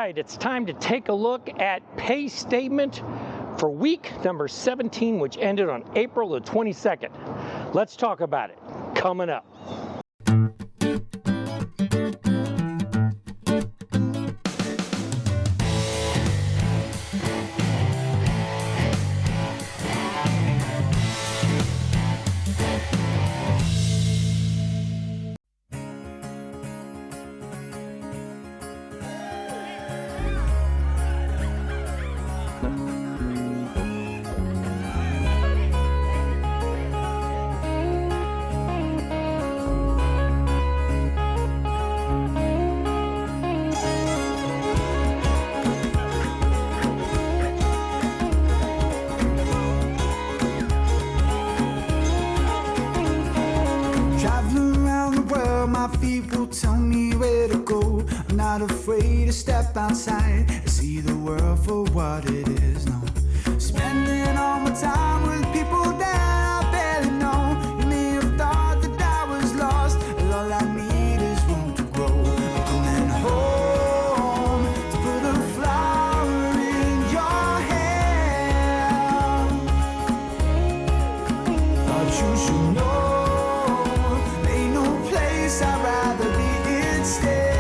right, it's time to take a look at pay statement for week number 17, which ended on April the 22nd. Let's talk about it. Coming up. My feet will tell me where to go. I'm not afraid to step outside and see the world for what it is. No, spending all my time with people that I barely know. You may have thought that I was lost, but all I need is room to grow. I'm coming home to put a flower in your hair. Thought you should know. I'd rather be instead.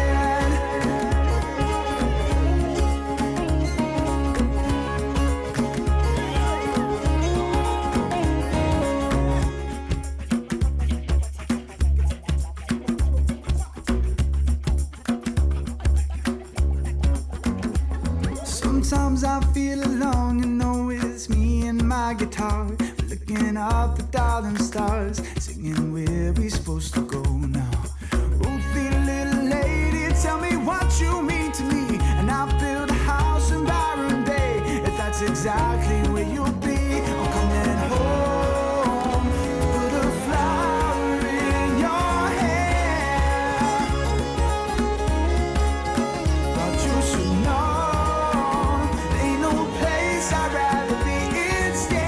Sometimes I feel alone, you know it's me and my guitar. Looking up at darling stars, singing where we supposed to go now. Ruthie, little lady, tell me what you mean to me. And I'll build a house in Byron Bay, if that's exactly where you'll be. I'm coming home, put a flower in your hair. Thought you should know, there ain't no place I'd rather be instead.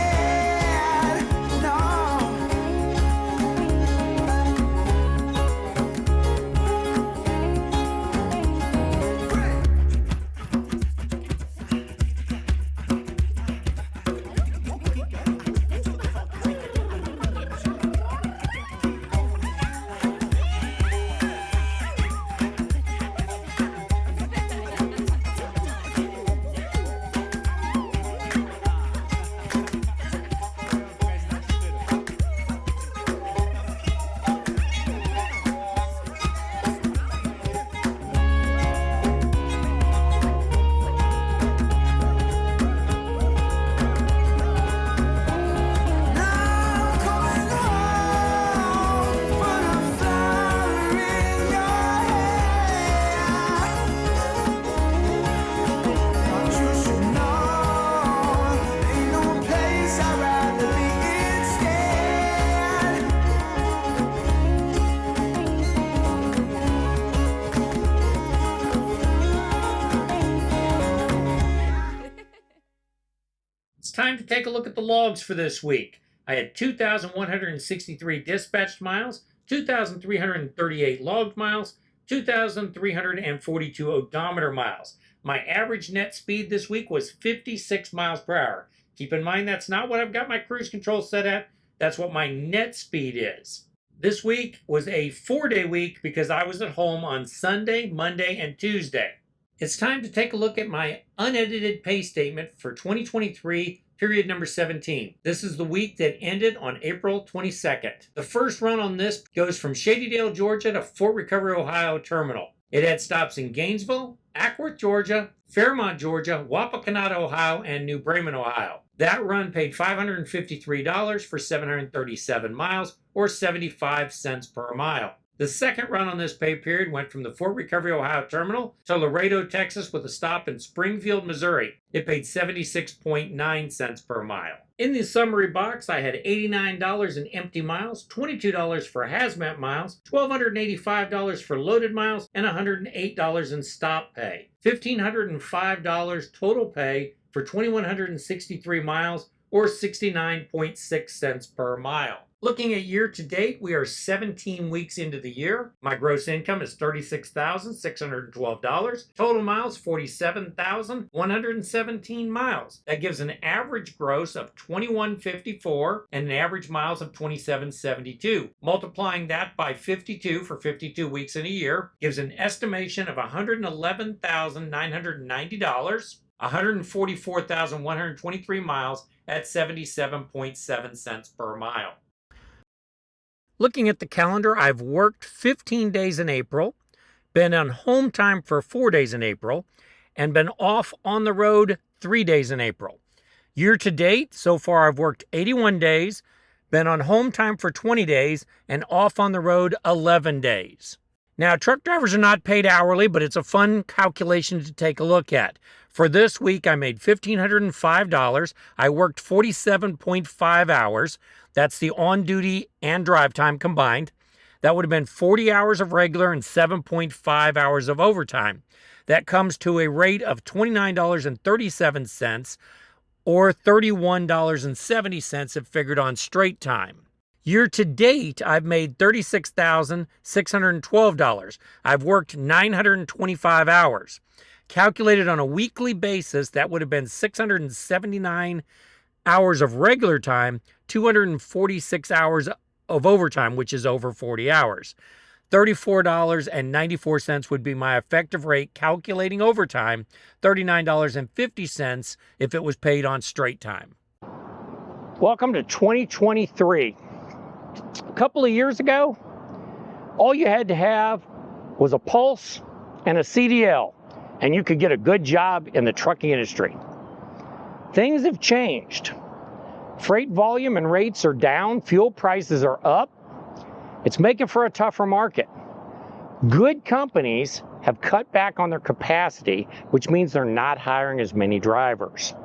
Time to take a look at the logs for this week. I had 2,163 dispatched miles, 2,338 logged miles, 2,342 odometer miles. My average net speed this week was 56 miles per hour. Keep in mind that's not what I've got my cruise control set at. That's what my net speed is. This week was a 4-day week because I was at home on Sunday, Monday, and Tuesday. It's time to take a look at my unedited pay statement for 2023, period number 17. This is the week that ended on April 22nd. The first run on this goes from Shadydale, Georgia to Fort Recovery, Ohio terminal. It had stops in Gainesville, Ackworth, Georgia, Fairmont, Georgia, Wapakoneta, Ohio, and New Bremen, Ohio. That run paid $553 for 737 miles, or 75 cents per mile. The second run on this pay period went from the Fort Recovery, Ohio terminal to Laredo, Texas, with a stop in Springfield, Missouri. It paid 76.9 cents per mile. In the summary box, I had $89 in empty miles, $22 for hazmat miles, $1,285 for loaded miles, and $108 in stop pay. $1,505 total pay for 2,163 miles, or 69.6 cents per mile. Looking at year to date, we are 17 weeks into the year. My gross income is $36,612. Total miles, 47,117 miles. That gives an average gross of $21.54 and an average miles of $27.72. Multiplying that by 52 for 52 weeks in a year gives an estimation of $111,990. 144,123 miles at 77.7 cents per mile. Looking at the calendar, I've worked 15 days in April, been on home time for 4 days in April, and been off on the road 3 days in April. Year to date, so far I've worked 81 days, been on home time for 20 days, and off on the road 11 days. Now, truck drivers are not paid hourly, but it's a fun calculation to take a look at. For this week, I made $1,505. I worked 47.5 hours. That's the on-duty and drive time combined. That would have been 40 hours of regular and 7.5 hours of overtime. That comes to a rate of $29.37 or $31.70 if figured on straight time. Year to date, I've made $36,612. I've worked 925 hours. Calculated on a weekly basis, that would have been 679 hours of regular time, 246 hours of overtime, which is over 40 hours. $34.94 would be my effective rate calculating overtime, $39.50 if it was paid on straight time. Welcome to 2023. A couple of years ago, all you had to have was a pulse and a CDL, and you could get a good job in the trucking industry. Things have changed. Freight volume and rates are down, fuel prices are up. It's making for a tougher market. Good companies have cut back on their capacity, which means they're not hiring as many drivers.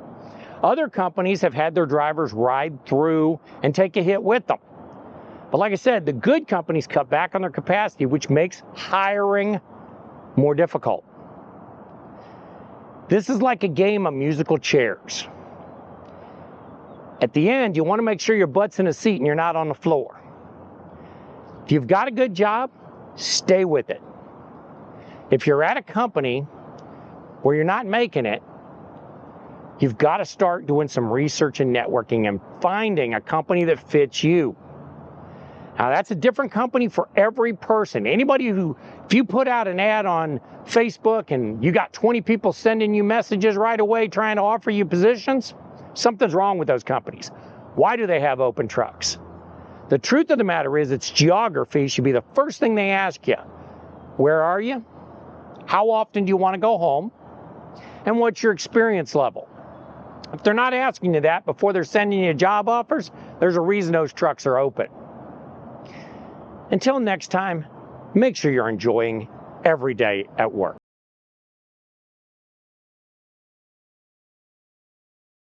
Other companies have had their drivers ride through and take a hit with them. But like I said, the good companies cut back on their capacity, which makes hiring more difficult. This is like a game of musical chairs. At the end, you want to make sure your butt's in a seat and you're not on the floor. If you've got a good job, stay with it. If you're at a company where you're not making it, you've got to start doing some research and networking and finding a company that fits you. Now, that's a different company for every person. Anybody who, if you put out an ad on Facebook and you got 20 people sending you messages right away trying to offer you positions, something's wrong with those companies. Why do they have open trucks? The truth of the matter is, its geography should be the first thing they ask you. Where are you? How often do you want to go home? And what's your experience level? If they're not asking you that before they're sending you job offers, there's a reason those trucks are open. Until next time, make sure you're enjoying every day at work.